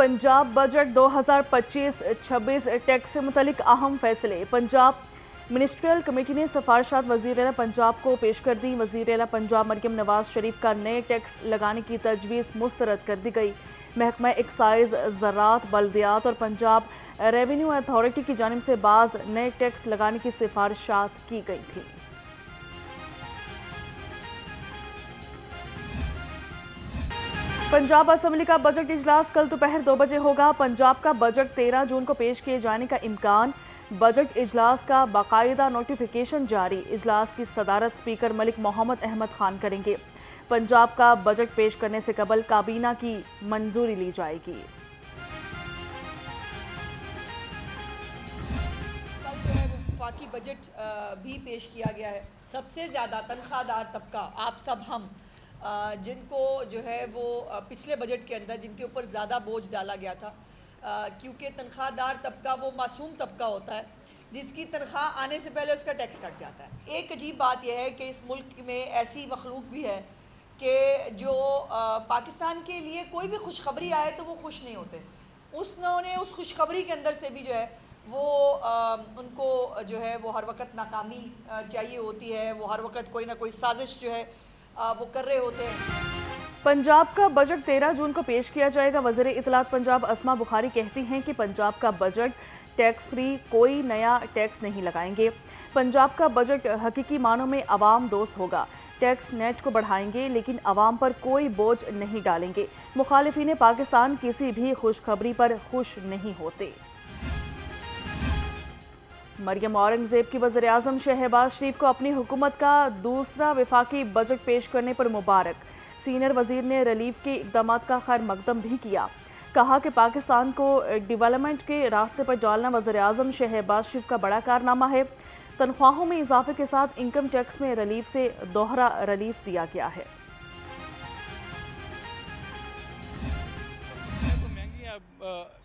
Punjab budget 2025-26 tax से मुतलिक अहम फैसले। पंजाब मिनिस्ट्रियल कमेटी ने सिफारिशात वज़ीर-ए-आला पंजाब को पेश कर दी। वज़ीर-ए-आला पंजाब मरियम नवाज शरीफ का नए टैक्स लगाने की तजवीज़ मुस्तरद कर दी गई। महकमा एक्साइज, ज़राअत, बल्दियात और पंजाब रेवेन्यू अथॉरिटी की जानिब से बाज़ नए टैक्स लगाने की सिफारिशात की गई थी। पंजाब असेंबली का बजट इजलास कल दोपहर 2 बजे होगा। पंजाब का बजट 13 जून को पेश किए जाने का इम्कान। बजट इजलास का बाकायदा नोटिफिकेशन जारी। इजलास की सदारत स्पीकर मलिक मोहम्मद अहमद खान करेंगे। पंजाब का बजट पेश करने से कबल काबीना की मंजूरी ली जाएगी। वफाकी बजट भी पेश किया गया है। सबसे ज़्यादा तनख्वाहदार तबका आप सब हम जिनको जो है वो पिछले बजट के अंदर जिनके ऊपर ज़्यादा बोझ डाला गया था, क्योंकि तनख्वाहदार तबका वो मासूम तबका होता है जिसकी तनख्वाह आने से पहले उसका टैक्स कट जाता है। एक अजीब बात यह है कि इस मुल्क में ऐसी मखलूक भी है कि जो पाकिस्तान के लिए कोई भी खुशखबरी आए तो वो खुश नहीं होते। उन्होंने उस खुशखबरी के अंदर से भी जो है वो उनको जो है वो हर वक्त नाकामी चाहिए होती है, वो हर वक्त कोई ना कोई साजिश जो है वो कर रहे होते हैं। पंजाब का बजट 13 जून को पेश किया जाएगा। वज़ीर इत्तलात पंजाब अस्मा बुखारी कहती हैं कि पंजाब का बजट टैक्स फ्री, कोई नया टैक्स नहीं लगाएंगे। पंजाब का बजट हकीकी मानों में अवाम दोस्त होगा। टैक्स नेट को बढ़ाएंगे लेकिन अवाम पर कोई बोझ नहीं डालेंगे। मुखालिफिन पाकिस्तान किसी भी खुशखबरी पर खुश नहीं होते। मरियम औरंगज़ेब की वज़ीर-ए-आज़म शहबाज शरीफ को अपनी हुकूमत का दूसरा वफाकी बजट पेश करने पर मुबारक। सीनियर वज़ीर ने रिलीफ के इक़दामात का खैर मकदम भी किया। कहा कि पाकिस्तान को डेवलपमेंट के रास्ते पर डालना वज़ीर-ए-आज़म शहबाज शरीफ का बड़ा कारनामा है। तनख्वाहों में इजाफे के साथ इनकम टैक्स में रिलीफ से दोहरा रिलीफ दिया गया है।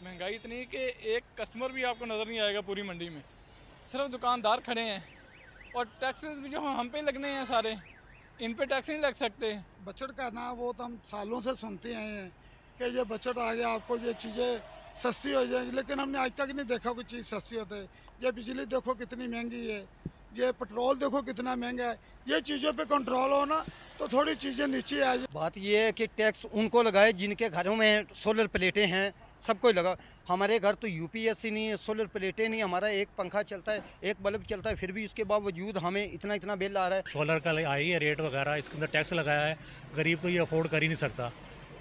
महंगाई इतनी है कि एक कस्टमर भी आपको नज़र नहीं आएगा पूरी मंडी में, सिर्फ दुकानदार खड़े हैं और टैक्सेस भी जो हम पे लगने हैं सारे, इन पे टैक्स नहीं लग सकते। बजट का ना वो तो हम सालों से सुनते आए हैं कि ये बजट आ गया आपको ये चीज़ें सस्ती हो जाएंगी, लेकिन हमने आज तक नहीं देखा कोई चीज़ सस्ती होती है। ये बिजली देखो कितनी महंगी है, ये पेट्रोल देखो कितना महंगा है। ये चीज़ों पे कंट्रोल हो ना तो थोड़ी चीज़ें नीचे आ जाए। बात ये है कि टैक्स उनको लगाए जिनके घरों में सोलर प्लेटें हैं, सबको लगा। हमारे घर तो यूपीएससी नहीं है, सोलर प्लेटें नहीं, हमारा एक पंखा चलता है, एक बल्ब चलता है, फिर भी उसके बावजूद हमें इतना बिल आ रहा है। सोलर का आई है रेट वगैरह, इसके अंदर टैक्स लगाया है। गरीब तो ये अफोर्ड कर ही नहीं सकता।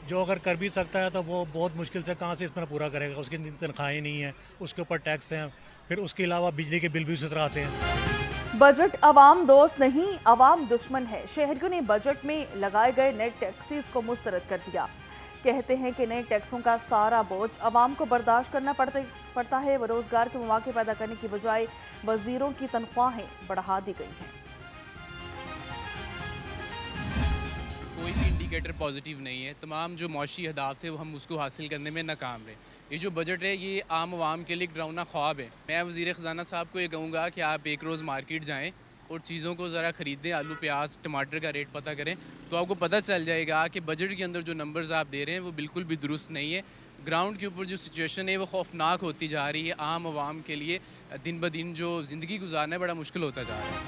जो अगर कर भी सकता है तो वो बहुत मुश्किल से कहाँ से इस पर पूरा करेगा। उसकी तनख्वाहें नहीं है, उसके ऊपर टैक्स हैं, फिर उसके अलावा बिजली के बिल भी उसी तरह आते हैं। बजट अवाम दोस्त नहीं, अवाम दुश्मन है। शहरियों ने बजट में लगाए गए नए टैक्सेस को मुस्तरद कर दिया। कहते हैं कि नए टैक्सों का सारा बोझ अवाम को बर्दाश्त करना पड़ता है। व रोजगार के मौके पैदा करने की बजाय वजीरों की तनख्वाहें बढ़ा दी गई हैं। कोई भी इंडिकेटर पॉजिटिव नहीं है। तमाम जो मौशी अहदाफ थे वो हम उसको हासिल करने में नाकाम रहे। ये जो बजट है ये आम आवाम के लिए एक डरावना ख्वाब है। मैं वज़ीर ख़ज़ाना साहब को ये कहूँगा कि आप एक रोज़ मार्केट जाएँ और चीज़ों को ज़रा ख़रीदें, आलू प्याज टमाटर का रेट पता करें तो आपको पता चल जाएगा कि बजट के अंदर जो नंबर्स आप दे रहे हैं वो बिल्कुल भी दुरुस्त नहीं है। ग्राउंड के ऊपर जो सिचुएशन है वो खौफनाक होती जा रही है। आम आवाम के लिए दिन ब दिन जो ज़िंदगी गुजारना है बड़ा मुश्किल होता जा रहा है।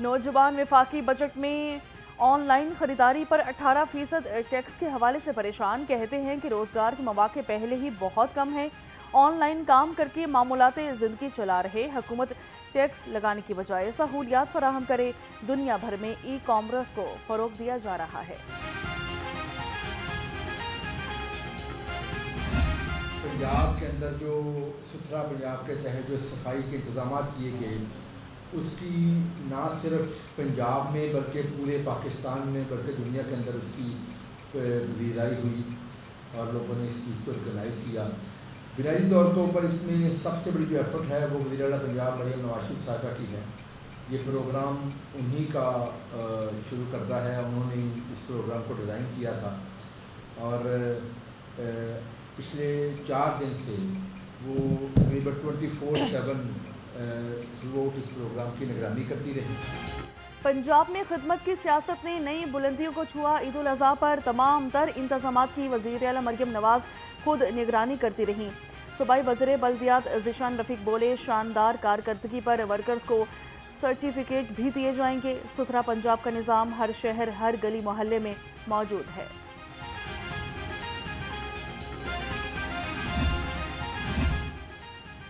नौजवान वफाकी बजट में ऑनलाइन खरीदारी पर 18% टैक्स के हवाले से परेशान। कहते हैं कि रोजगार के मौके पहले ही बहुत कम हैं। ऑनलाइन काम करके मामूलाते ज़िंदगी चला रहे। हुकूमत टैक्स लगाने की बजाय सहूलियात फराहम करे। दुनिया भर में ई कॉमर्स को फ़रोग दिया जा रहा है। पंजाब के अंदर जो सुथरा पंजाब के तहत जो सफाई के इंतजाम किए गए, उसकी ना सिर्फ पंजाब में बल्कि पूरे पाकिस्तान में बल्कि दुनिया के अंदर उसकी पजीराई हुई और लोगों ने इस चीज़ को रिकगनाइज़ किया। बुनियादी तौर के ऊपर इसमें सबसे बड़ी जो एफर्ट है वो वज़ीर-ए-आला पंजाब मरियम नवाज शरीफ साहिबा की है। ये प्रोग्राम उन्हीं का शुरू करता है, उन्होंने इस प्रोग्राम को डिज़ाइन किया था और पिछले 4 दिन से वो तकरीबन 24/7 थ्रू आउट इस प्रोग्राम की निगरानी करती रही। पंजाब में खिदमत की सियासत ने नई बुलंदियों को छुआ। ईद उल अज़हा पर तमाम तर इंतज़ामात की वज़ीर आला मरियम नवाज़ खुद निगरानी करती रहीं। सूबाई वज़ीर बल्दियात ज़ीशान रफ़ीक बोले, शानदार कारकर्दगी पर वर्कर्स को सर्टिफिकेट भी दिए जाएंगे। सुथरा पंजाब का निज़ाम हर शहर हर गली मोहल्ले में मौजूद है।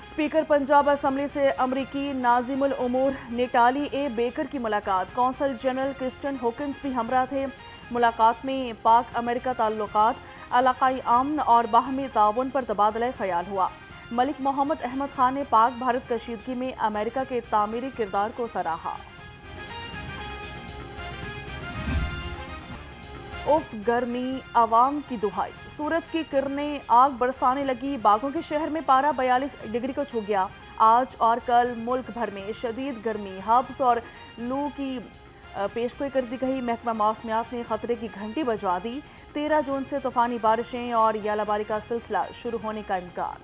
स्पीकर पंजाब असम्बली से अमरीकी नाज़िमुल उमूर नेटाली ए बेकर की मुलाकात। कौंसल जनरल क्रिस्टन होकिंस भी हमरा थे। मुलाकात में पाक अमेरिका ताल्लुकात, इलाकाई अमन और बाहमी ताउन पर तबादला ख्याल हुआ। मलिक मोहम्मद अहमद खान ने पाक भारत कशीदगी में अमेरिका के तामीरी किरदार को सराहा। उफ गर्मी आवाम की दुहाई, सूरज की किरणें आग बरसाने लगी। बागों के शहर में पारा 42 डिग्री को छू गया। आज और कल मुल्क भर में शदीद गर्मी, हब्स और लू की पेशगोई कर दी गई। महकमा मौसमियात ने खतरे की घंटी बजा दी। 13 जून से तूफानी बारिशें और यालाबारी का सिलसिला शुरू होने का इम्कान।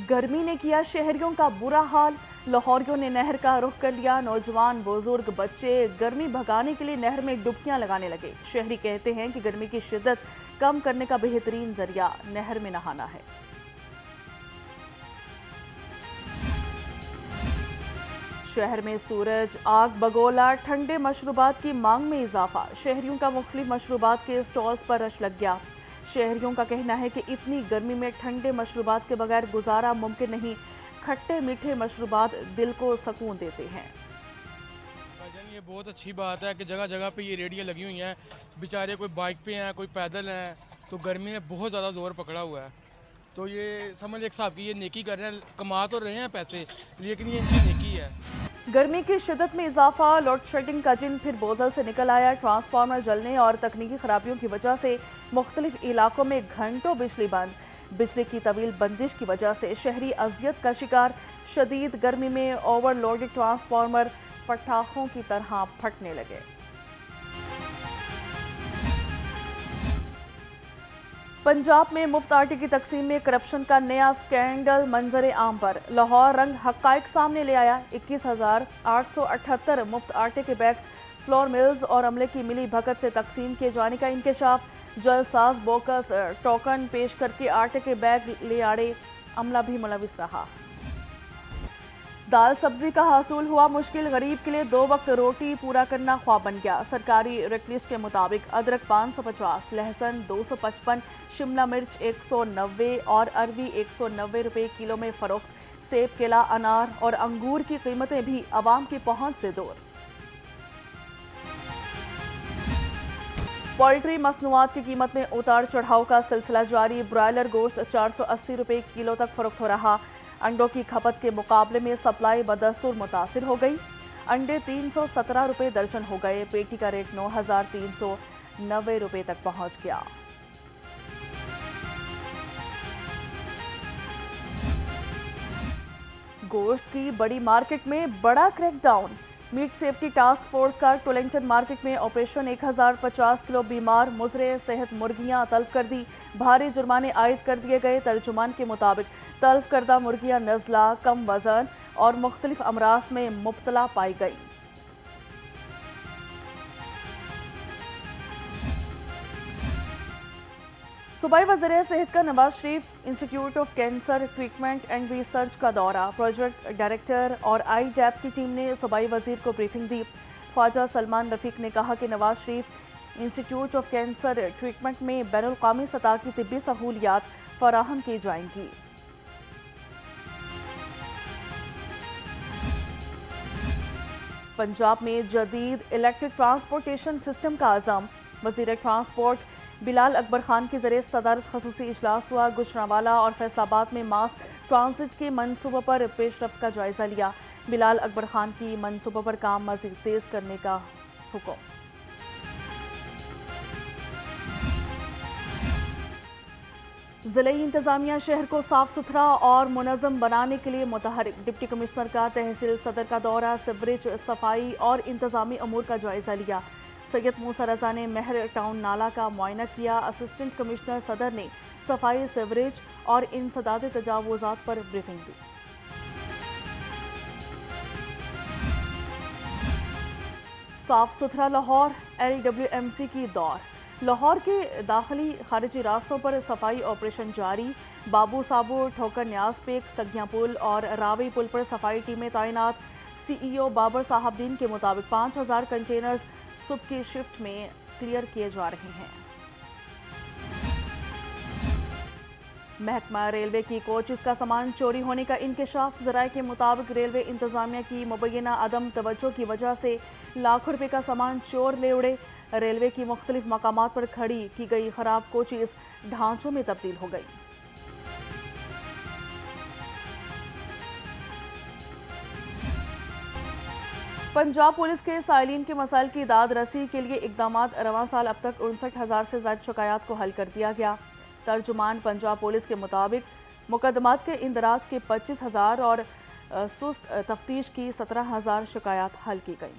गर्मी ने किया शहरियों का बुरा हाल। लाहौरियों ने नहर का रुख कर लिया। नौजवान बुजुर्ग बच्चे गर्मी भगाने के लिए नहर में डुबकियां लगाने लगे। शहरी कहते हैं कि गर्मी की शिद्दत कम करने का बेहतरीन जरिया नहर में नहाना है। शहर में सूरज आग बगोला, ठंडे मशरूबात की मांग में इजाफा। शहरियों का मुख्तलिफ मशरूबात के स्टॉल्स पर रश लग गया। शहरियों का कहना है कि इतनी गर्मी में ठंडे मशरूबात के बगैर गुजारा मुमकिन नहीं। खट्टे मीठे मशरूबात दिल को सुकून देते हैं। ये बहुत अच्छी बात है कि जगह जगह पे ये रेडियाँ लगी हुई हैं। बेचारे कोई बाइक पे हैं, कोई पैदल हैं, तो गर्मी ने बहुत ज़्यादा जोर पकड़ा हुआ है। तो ये समझ एक हिसाब की ये नेकी कर रहे हैं, कमा तो रहे हैं पैसे, लेकिन ये इनकी नेकी है। गर्मी की शिद्दत में इजाफा, लोड शेडिंग का जिन फिर बोतल से निकल आया। ट्रांसफार्मर जलने और तकनीकी खराबियों की वजह से मुख्तलिफ इलाकों में घंटों बिजली बंद। बिजली की तवील बंदिश की वजह से शहरी अजियत का शिकार। शदीद गर्मी में ओवरलोडेड ट्रांसफार्मर पटाखों की तरह फटने लगे। पंजाब में मुफ्त आटे की तकसीम में करप्शन का नया स्कैंडल मंजर आम पर। लाहौर रंग हक़ाइक़ सामने ले आया। 21,878 मुफ्त आटे के बैग्स फ्लोर मिल्स और अमले की मिली भगत से तकसीम किए जाने का इंकशाफ। जलसाज बोकस टोकन पेश करके आटे के बैग ले आड़े, अमला भी मुलविस रहा। दाल सब्जी का हासिल हुआ मुश्किल। गरीब के लिए 2 वक्त रोटी पूरा करना ख्वाब बन गया। सरकारी रेट लिस्ट के मुताबिक अदरक 550, लहसुन 255, शिमला मिर्च 190 और अरबी 190 रुपए किलो में फरोख्त। सेब, केला, अनार और अंगूर की कीमतें भी आवाम की पहुंच से दूर। पोल्ट्री मसनूआत की कीमत में उतार चढ़ाव का सिलसिला जारी। ब्रायलर गोश्त 480 रुपए किलो तक फरोख्त हो रहा। अंडों की खपत के मुकाबले में सप्लाई बदस्तूर मुतासिर हो गई। अंडे 317 रुपए दर्जन हो गए। पेटी का रेट 9,390 रुपए तक पहुंच गया। गोश्त की बड़ी मार्केट में बड़ा crackdown. Meat safety task force का टोलिंगटन मार्केट में ऑपरेशन। 1050 किलो बीमार मुजरे सेहत मुर्गियां तल्फ कर दी। भारी जुर्माने आयद कर दिए गए। तर्जुमान के मुताबिक तल्फ करदा मुर्गियां नज़ला, कम वजन और मुख्तलिफ अमराज में मुब्तला पाई गई। सूबाई वज़ीर सेहत का Nawaz Sharif institute of cancer treatment and research का दौरा। प्रोजेक्ट डायरेक्टर और IDAP की टीम ने सूबाई वज़ीर को ब्रीफिंग दी। ख्वाजा सलमान रफ़ीक ने कहा कि Nawaz Sharif institute of cancer treatment में बैनुल-अक़वामी सतह की तिब्बी सहूलियात फराहम की जाएंगी। पंजाब में जदीद इलेक्ट्रिक ट्रांसपोर्टेशन सिस्टम का आज़म। वज़ीर ट्रांसपोर्ट बिलाल अकबर खान की ज़रिए सदारत खसूसी इजलास हुआ। गुजरांवाला और फैसलाबाद में मास ट्रांजिट के मनसूबों पर पेशरफ्त का जायजा लिया। बिलाल अकबर खान की मनसूबों पर काम मज़ीद तेज करने का हुक्म। ज़िले इंतज़ामिया शहर को साफ सुथरा और मुनज़्ज़म बनाने के लिए मुतहरिक। डिप्टी कमिश्नर का तहसील सदर का दौरा। सीवरेज सफाई और इंतज़ामी अमूर का जायजा लिया। सैयद मूसा रजा ने महर टाउन नाला का मुआयना किया। असिस्टेंट कमिश्नर सदर ने सफाई, सीवरेज और इंसदाद तजावुज़ात पर ब्रीफिंग दी। साफ सुथरा लाहौर, LWMC की दौड़। लाहौर के दाखिली खारिजी रास्तों पर सफाई ऑपरेशन जारी। बाबू साबू, ठोकर न्याज पेक, सगिया पुल और रावी पुल पर सफाई टीमें तैनात। CEO बाबर साहबदीन के मुताबिक 5000 कंटेनर्स सुबह की शिफ्ट में क्लियर किए जा रहे हैं। महकमा रेलवे की कोचेस का सामान चोरी होने का इंकशाफ। ज़राए के मुताबिक रेलवे इंतजामिया की मुबैना अदम तवज्जो की वजह से लाखों रुपए का सामान चोर ले उड़े। रेलवे की मुख्तलिफ मकामात पर खड़ी की गई खराब कोचेस ढांचों में तब्दील हो गई। पंजाब पुलिस के साइलिन के मसाइल की दाद रसी के लिए इकदामात। रवां साल अब तक 59,000 से ज़ायद शिकायत को हल कर दिया गया। तर्जुमान पंजाब पुलिस के मुताबिक मुकदमात के इंदराज के 25,000 और सुस्त तफ्तीश की 17,000 शिकायत हल की गई।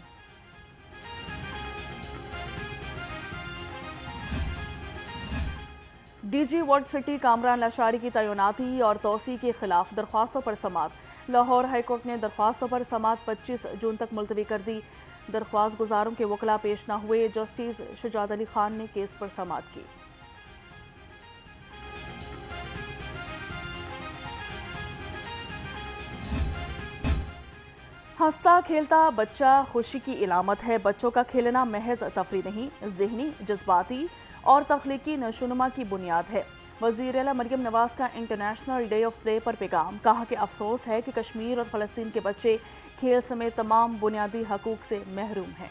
DG ward city Kamran Lashari की तैनाती और तोसी के खिलाफ दरख्वास्तों पर समात। लाहौर हाई कोर्ट ने दरख्वास्तों पर समात 25 जून तक मुलतवी कर दी। दरख्वास्त गुजारों के वकला पेश न हुए। जस्टिस शुजात अली खान ने केस पर समात की। हंसता खेलता बच्चा खुशी की इलामत है। बच्चों का खेलना महज तफरी नहीं, ज़हनी, जज्बाती और तख्लीकी नशोनुमा की बुनियाद है। वज़ीर आला मरियम नवाज़ का इंटरनेशनल डे ऑफ प्ले पर पैगाम। कहा कि अफसोस है कि कश्मीर और फ़लस्तीन के बच्चे खेल समेत तमाम बुनियादी हकूक़ से महरूम हैं।